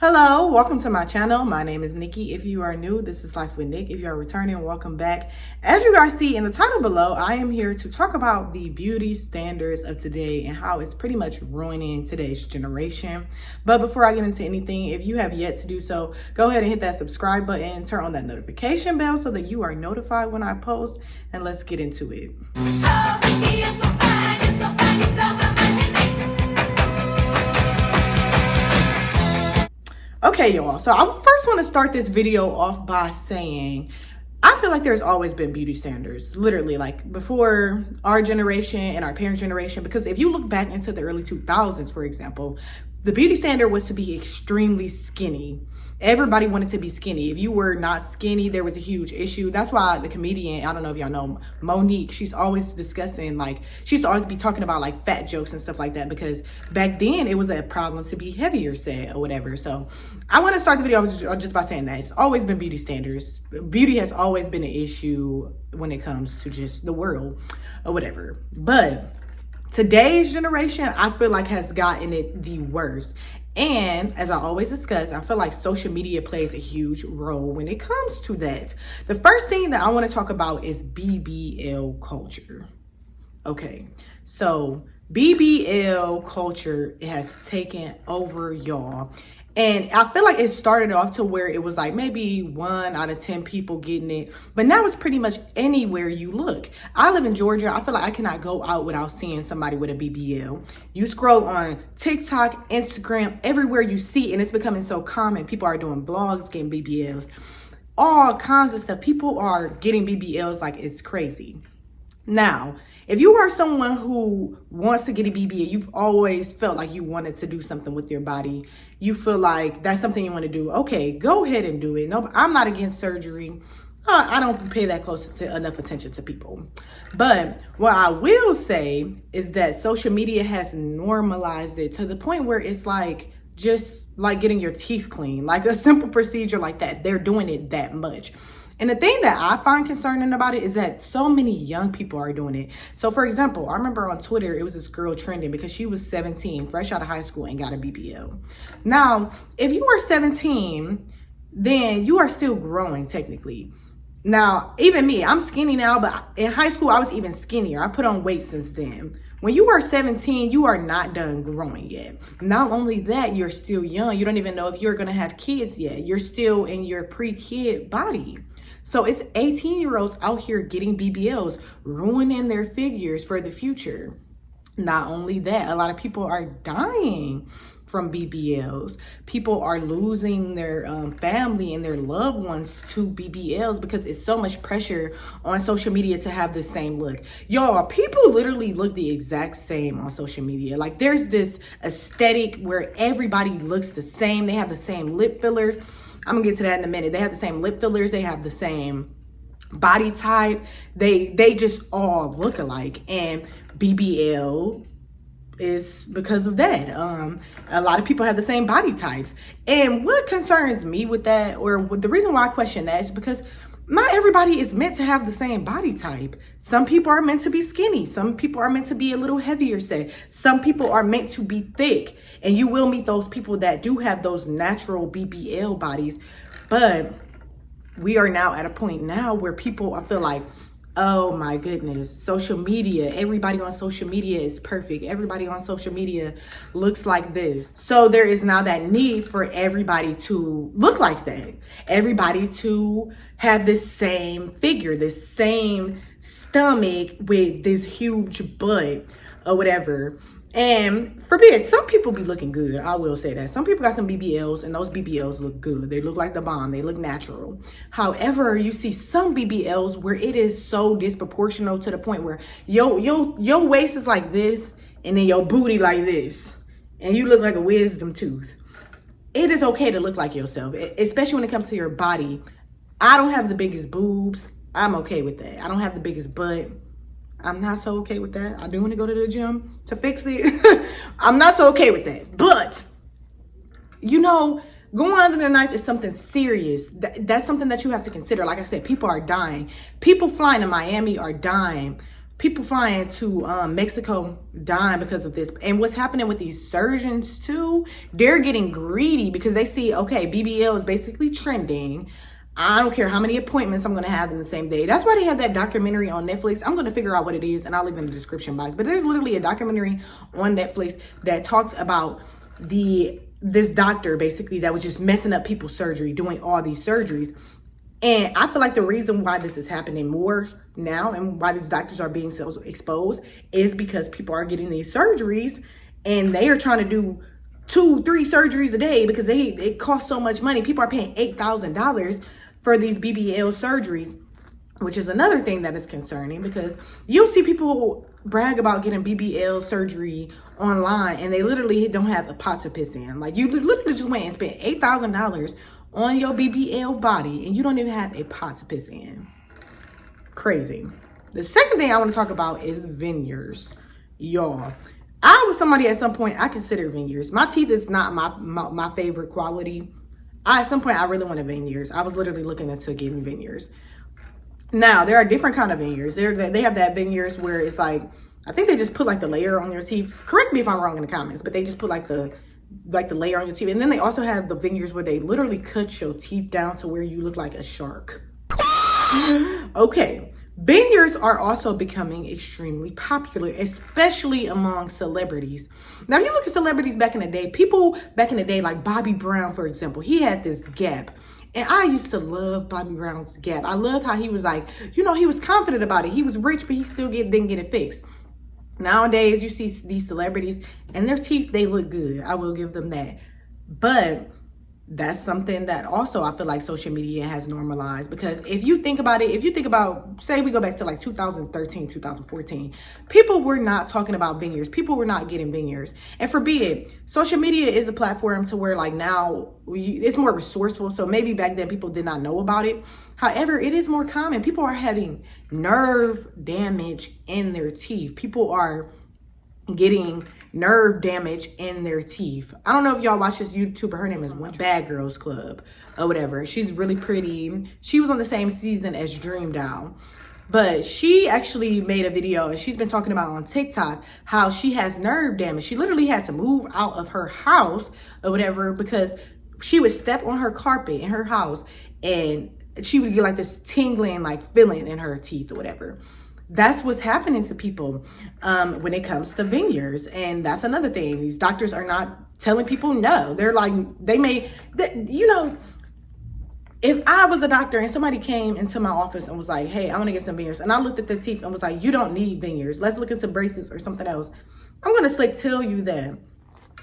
Hello, welcome to my channel. My name is Nikki. If you are new, this is Life with Nick. If you are returning, welcome back. As you guys see in the title below, I am here to talk about the beauty standards of today and how it's pretty much ruining today's generation. But before I get into anything, if you have yet to do so, go ahead and hit that subscribe button, turn on that notification bell so that you are notified when I post, and let's get into it. Okay, y'all, so I first want to start this video off by saying I feel like there's always been beauty standards, literally, like before our generation and our parents' generation, because if you look back into the early 2000s, for example, the beauty standard was to be extremely skinny. Everybody wanted to be skinny. If you were not skinny, there was a huge issue. That's why the comedian, I don't know if y'all know Monique, she's always discussing, like, she used to always be talking about like fat jokes and stuff like that, because back then it was a problem to be heavier set or whatever. So I want to start the video just by saying that it's always been beauty standards. Beauty has always been an issue when it comes to just the world or whatever. But today's generation, I feel like, has gotten it the worst. And as I always discuss, I feel like social media plays a huge role when it comes to that. The first thing that I want to talk about is BBL culture. Okay, so BBL culture has taken over, y'all. And I feel like it started off to where it was like maybe 1 out of 10 people getting it. But now it's pretty much anywhere you look. I live in Georgia. I feel like I cannot go out without seeing somebody with a BBL. You scroll on TikTok, Instagram, everywhere you see, and it's becoming so common. People are doing vlogs, getting BBLs, all kinds of stuff. People are getting BBLs like it's crazy. Now, if you are someone who wants to get a BBL, you've always felt like you wanted to do something with your body, you feel like that's something you want to do, okay, go ahead and do it. No, I'm not against surgery. I don't pay that close to enough attention to people. But what I will say is that social media has normalized it to the point where it's like just like getting your teeth clean, like a simple procedure like that. They're doing it that much. And the thing that I find concerning about it is that so many young people are doing it. So for example, I remember on Twitter, it was this girl trending because she was 17, fresh out of high school, and got a BBL. Now, if you are 17, then you are still growing technically. Now, even me, I'm skinny now, but in high school, I was even skinnier. I put on weight since then. When you are 17, you are not done growing yet. Not only that, you're still young. You don't even know if you're going to have kids yet. You're still in your pre-kid body. So it's 18-year-olds out here getting BBLs, ruining their figures for the future. Not only that, a lot of people are dying from BBLs. People are losing their family and their loved ones to BBLs because it's so much pressure on social media to have the same look. Y'all, people literally look the exact same on social media. Like, there's this aesthetic where everybody looks the same. They have the same lip fillers. I'm gonna get to that in a minute. They have the same lip fillers. They have the same body type. They just all look alike. And BBL is because of that. A lot of people have the same body types. And what concerns me with that, or the reason why I question that, is because not everybody is meant to have the same body type. Some people are meant to be skinny. Some people are meant to be a little heavier set. Some people are meant to be thick. And you will meet those people that do have those natural BBL bodies. But we are now at a point now where people, I feel like, oh my goodness, social media, everybody on social media is perfect. Everybody on social media looks like this. So there is now that need for everybody to look like that. Everybody to have this same figure, this same stomach with this huge butt or whatever. And forbid, some people be looking good. I will say that. Some people got some BBLs, and those BBLs look good. They look like the bomb. They look natural. However, you see some BBLs where it is so disproportional to the point where your waist is like this, and then your booty like this, and you look like a wisdom tooth. It is okay to look like yourself, especially when it comes to your body. I don't have the biggest boobs. I'm okay with that. I don't have the biggest butt. I'm not so okay with that. I do want to go to the gym to fix it. I'm not so okay with that. But, you know, going under the knife is something serious. That's something that you have to consider. Like I said, people are dying. People flying to Miami are dying people flying to Mexico dying because of this. And what's happening with these surgeons too, they're getting greedy because they see, okay, BBL is basically trending. I don't care how many appointments I'm going to have in the same day. That's why they have that documentary on Netflix. I'm going to figure out what it is, and I'll leave it in the description box. But there's literally a documentary on Netflix that talks about this doctor basically that was just messing up people's surgery, doing all these surgeries. And I feel like the reason why this is happening more now and why these doctors are being so exposed is because people are getting these surgeries and they are trying to do 2-3 surgeries a day because it costs so much money. People are paying $8,000 for these BBL surgeries, which is another thing that is concerning because you'll see people brag about getting BBL surgery online and they literally don't have a pot to piss in. Like, you literally just went and spent $8,000 on your BBL body and you don't even have a pot to piss in. Crazy. The second thing I want to talk about is veneers. Y'all, I was somebody at some point, I consider veneers. My teeth is not my favorite quality. At some point, I really wanted veneers. I was literally looking into getting veneers. Now, there are different kind of veneers. They have that veneers where it's like, I think they just put like the layer on your teeth. Correct me if I'm wrong in the comments, but they just put like the layer on your teeth. And then they also have the veneers where they literally cut your teeth down to where you look like a shark. Okay. Veneers are also becoming extremely popular, especially among celebrities. Now, if you look at celebrities back in the day, people back in the day, like Bobby Brown, for example, he had this gap. And I used to love Bobby Brown's gap. I loved how he was like, you know, he was confident about it. He was rich, but he still didn't get it fixed. Nowadays, you see these celebrities and their teeth, they look good. I will give them that. But that's something that also I feel like social media has normalized, because if you think about it, say we go back to like 2013, 2014, people were not talking about veneers. People were not getting veneers. And forbid, social media is a platform to where like now it's more resourceful. So maybe back then people did not know about it. However, it is more common. People are having nerve damage in their teeth. People are getting nerve damage in their teeth. I don't know if y'all watch this YouTuber. Her name is Bad Girls Club or whatever. She's really pretty. She was on the same season as Dream Doll. But she actually made a video and she's been talking about on TikTok how she has nerve damage. She literally had to move out of her house or whatever because she would step on her carpet in her house and she would get like this tingling like feeling in her teeth or whatever. That's what's happening to people when it comes to veneers. And that's another thing. These doctors are not telling people no. They're like, you know, if I was a doctor and somebody came into my office and was like, hey, I want to get some veneers. And I looked at their teeth and was like, you don't need veneers. Let's look into braces or something else. I'm going to tell you that.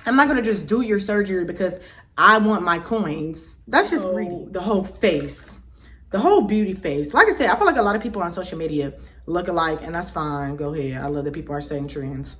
I'm not going to just do your surgery because I want my coins. That's just greedy. The whole face. The whole beauty face. Like I said, I feel like a lot of people on social media look alike, and that's fine. Go ahead. I love that people are setting trends.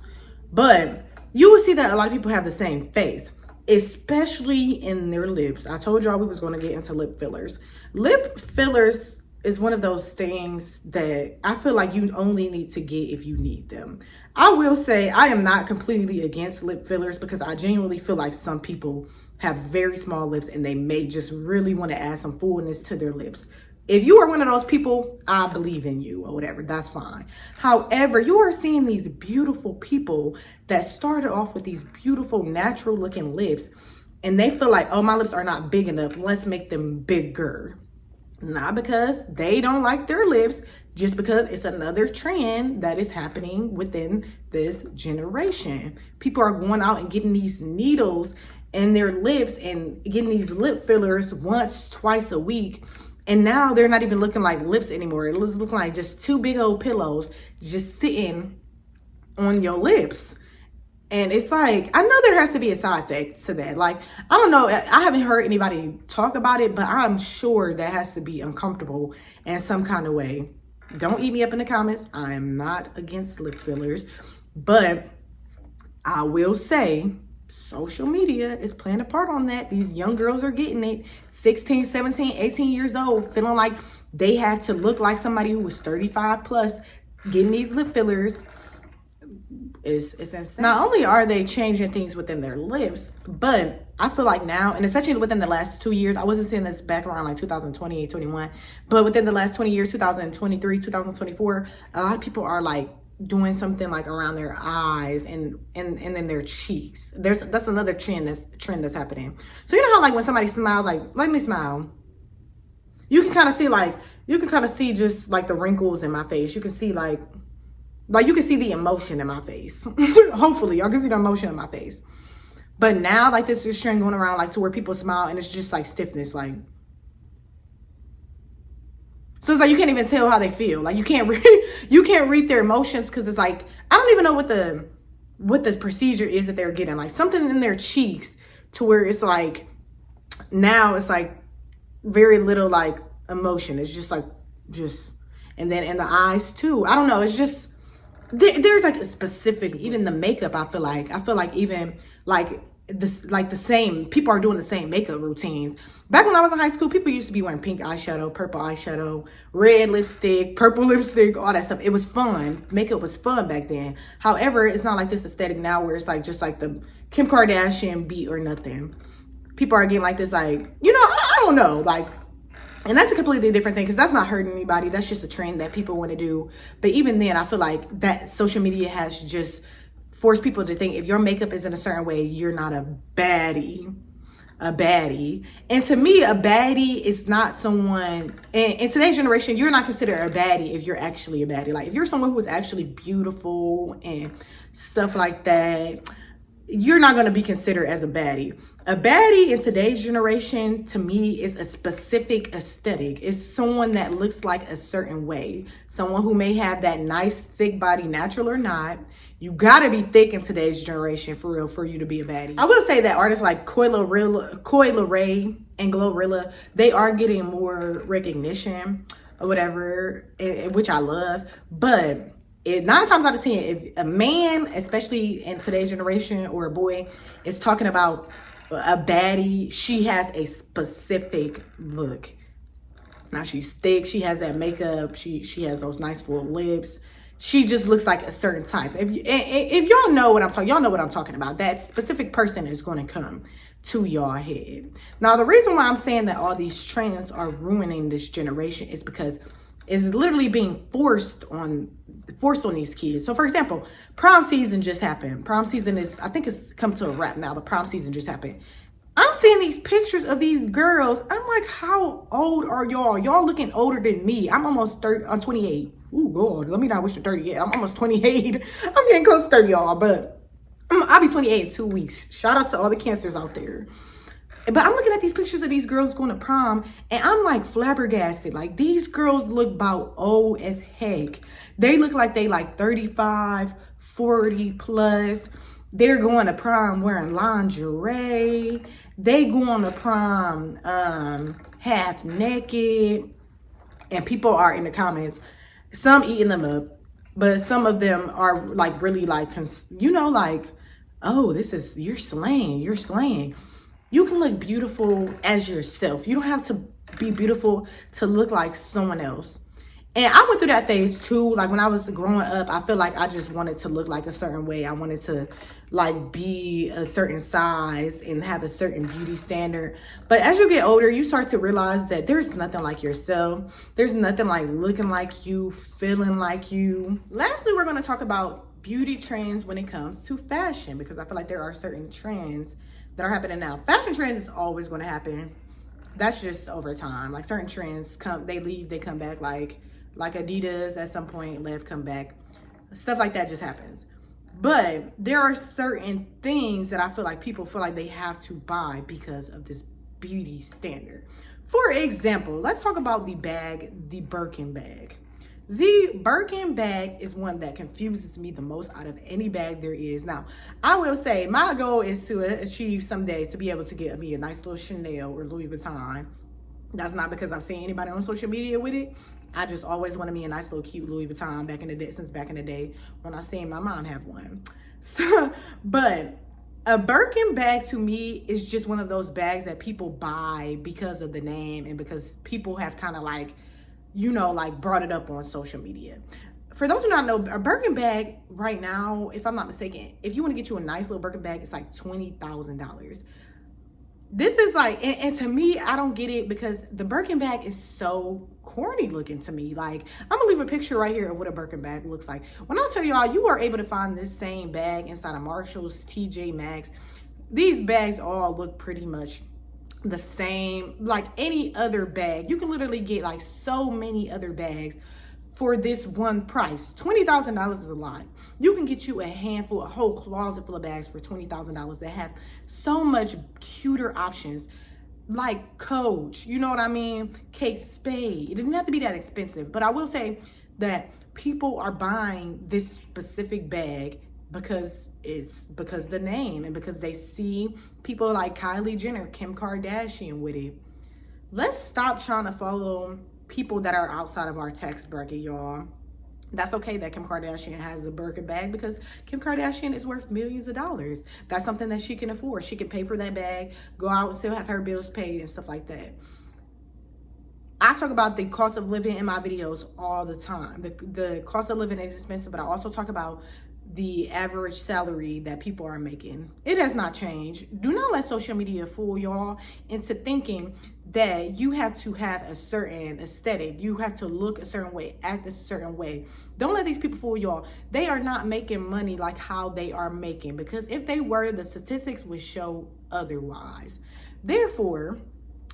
But you will see that a lot of people have the same face, especially in their lips. I told y'all we was going to get into lip fillers. Lip fillers is one of those things that I feel like you only need to get if you need them. I will say I am not completely against lip fillers because I genuinely feel like some people have very small lips and they may just really want to add some fullness to their lips. If you are one of those people, I believe in you or whatever, that's fine. However, you are seeing these beautiful people that started off with these beautiful natural looking lips and they feel like, oh, my lips are not big enough. Let's make them bigger. Not because they don't like their lips, just because it's another trend that is happening within this generation. People are going out and getting these needles in their lips and getting these lip fillers once, twice a week. And now they're not even looking like lips anymore. It looks like just two big old pillows just sitting on your lips. And it's like, I know there has to be a side effect to that. Like, I don't know. I haven't heard anybody talk about it, but I'm sure that has to be uncomfortable in some kind of way. Don't eat me up in the comments. I am not against lip fillers, but I will say social media is playing a part on that. These young girls are getting it, 16, 17, 18 years old, feeling like they have to look like somebody who was 35 plus, getting these lip fillers. It's insane. Not only are they changing things within their lips, but I feel like now, and especially within the last 2 years, I wasn't seeing this back around like 2020, 21, but within the last 20 years, 2023, 2024, a lot of people are like doing something like around their eyes and then their cheeks. That's another trend that's happening. So you know how like when somebody smiles, like let me smile, you can kind of see just like the wrinkles in my face. You can see like you can see the emotion in my face. Hopefully y'all can see the emotion in my face. But now like this trend going around like to where people smile and it's just like stiffness, like, so it's like you can't even tell how they feel. Like you can't read their emotions, because it's like I don't even know what the procedure is that they're getting. Like something in their cheeks to where it's like now it's like very little like emotion. It's just like and then in the eyes too. I don't know. It's just there's like a specific, even the makeup. I feel like even like this, like the same people are doing the same makeup routines. Back when I was in high school, people used to be wearing pink eyeshadow, purple eyeshadow, red lipstick, purple lipstick, all that stuff. It was fun. Makeup was fun back then. However, it's not like this aesthetic now where it's like just like the Kim Kardashian beat or nothing. People are getting like this, like, you know, I don't know, like, and that's a completely different thing, because that's not hurting anybody. That's just a trend that people want to do. But even then, I feel like that social media has just forced people to think if your makeup is in a certain way, you're not a baddie. And to me, a baddie is not someone in today's generation. You're not considered a baddie if you're actually a baddie. Like if you're someone who is actually beautiful and stuff like that, you're not going to be considered as a baddie. A baddie in today's generation, to me, is a specific aesthetic. It's someone that looks like a certain way. Someone who may have that nice thick body, natural or not. You gotta be thick in today's generation for real for you to be a baddie. I will say that artists like Coi Leray and Glorilla, they are getting more recognition or whatever, which I love. But 9 times out of 10, if a man, especially in today's generation, or a boy is talking about a baddie, she has a specific look. Now she's thick, she has that makeup, she has those nice full lips. She just looks like a certain type. If y'all know what I'm talking, y'all know what I'm talking about. That specific person is going to come to y'all head. Now, the reason why I'm saying that all these trends are ruining this generation is because it's literally being forced on these kids. So, for example, prom season just happened. Prom season I think it's come to a wrap now, but prom season just happened. I'm seeing these pictures of these girls. I'm like, how old are y'all? Y'all looking older than me. I'm almost 30. I'm 28. Ooh, God, let me not wish to 30 yet. I'm almost 28. I'm getting close to 30, y'all, but I'll be 28 in 2 weeks. Shout out to all the cancers out there. But I'm looking at these pictures of these girls going to prom, and I'm like flabbergasted. Like, these girls look about old as heck. They look like they like 35, 40 plus. They're going to prom wearing lingerie. They go on to prom half naked. And people are in the comments, some eating them up, but some of them are like really like, you know, like, oh, you're slaying. You can look beautiful as yourself. You don't have to be beautiful to look like someone else. And I went through that phase too. Like when I was growing up, I feel like I just wanted to look like a certain way. I wanted to like be a certain size and have a certain beauty standard. But as you get older, you start to realize that there's nothing like yourself. There's nothing like looking like you, feeling like you. Lastly, we're going to talk about beauty trends when it comes to fashion, because I feel like there are certain trends that are happening now. Fashion trends is always going to happen. That's just over time. Like certain trends come, they leave, they come back. Like Adidas at some point left, come back. Stuff like that just happens. But there are certain things that I feel like people feel like they have to buy because of this beauty standard. For example, let's talk about the bag, the Birkin bag. The Birkin bag is one that confuses me the most out of any bag there is. Now, I will say my goal is to achieve someday to be able to get me a nice little Chanel or Louis Vuitton. That's not because I'm seeing anybody on social media with it. I just always wanted me a nice little cute Louis Vuitton since back in the day when I seen my mom have one. So, but a Birkin bag to me is just one of those bags that people buy because of the name and because people have kind of like, you know, like brought it up on social media. For those who don't know, a Birkin bag right now, if I'm not mistaken, if you want to get you a nice little Birkin bag, it's like $20,000. This is like, and to me, I don't get it because the Birkin bag is so corny looking to me. Like, I'm gonna leave a picture right here of what a Birkin bag looks like. When I tell y'all, you are able to find this same bag inside of Marshall's, TJ Maxx. These bags all look pretty much the same, like any other bag. You can literally get like so many other bags for this one price. $20,000 is a lot. You can get you a handful, a whole closet full of bags for $20,000 that have so much cuter options, like Coach, you know what I mean? Kate Spade. It didn't have to be that expensive, but I will say that people are buying this specific bag because the name, and because they see people like Kylie Jenner, Kim Kardashian with it. Let's stop trying to follow people that are outside of our tax bracket, y'all. That's okay that Kim Kardashian has a Birkin bag because Kim Kardashian is worth millions of dollars. That's something that she can afford. She can pay for that bag, go out and still have her bills paid and stuff like that. I talk about the cost of living in my videos all the time. The cost of living is expensive, but I also talk about the average salary that people are making. It has not changed. Do not let social media fool y'all into thinking that you have to have a certain aesthetic. You have to look a certain way, act a certain way. Don't let these people fool y'all. They are not making money like how they are making, because if they were, the statistics would show otherwise. Therefore,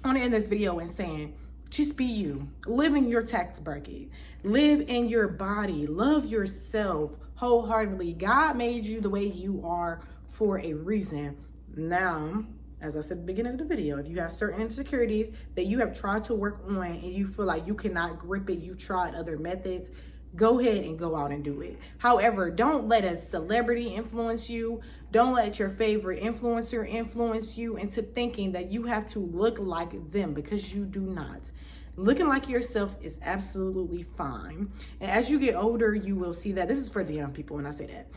I want to end this video in saying, just be you. Live in your tax bracket. Live in your body. Love yourself wholeheartedly. God made you the way you are for a reason. Now, as I said at the beginning of the video, if you have certain insecurities that you have tried to work on and you feel like you cannot grip it, you tried other methods, go ahead and go out and do it. However, don't let a celebrity influence you. Don't let your favorite influencer influence you into thinking that you have to look like them, because you do not. Looking like yourself is absolutely fine. And as you get older, you will see that. This is for the young people when I say that.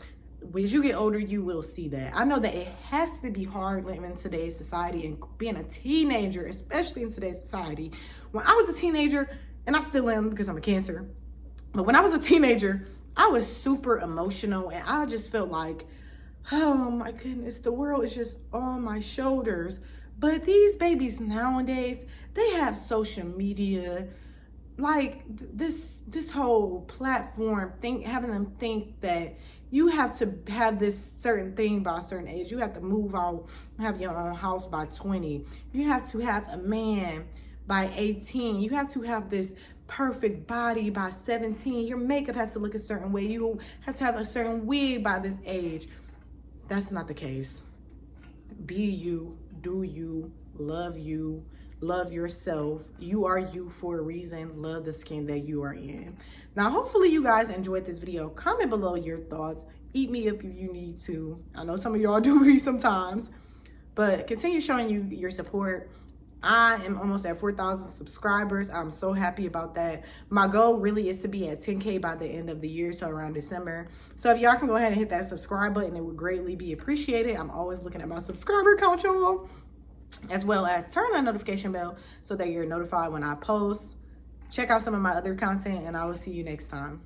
As you get older, you will see that. I know that it has to be hard living in today's society and being a teenager, especially in today's society. When I was a teenager, and I still am because I'm a Cancer, but when I was a teenager, I was super emotional and I just felt like, oh my goodness, the world is just on my shoulders. But these babies nowadays, they have social media, like this whole platform thing, having them think that you have to have this certain thing by a certain age. You have to move out, have your own house by 20. You have to have a man by 18. You have to have this perfect body by 17. Your makeup has to look a certain way. You have to have a certain wig by this age. That's not the case. Be you, do you, love yourself. You are you for a reason. Love the skin that you are in. Now, hopefully you guys enjoyed this video. Comment below your thoughts. Eat me up if you need to. I know some of y'all do me sometimes, but continue showing your support. I am almost at 4,000 subscribers. I'm so happy about that. My goal really is to be at 10K by the end of the year, so around December. So if y'all can go ahead and hit that subscribe button, it would greatly be appreciated. I'm always looking at my subscriber count, y'all. As well as turn on notification bell so that you're notified when I post. Check out some of my other content, and I will see you next time.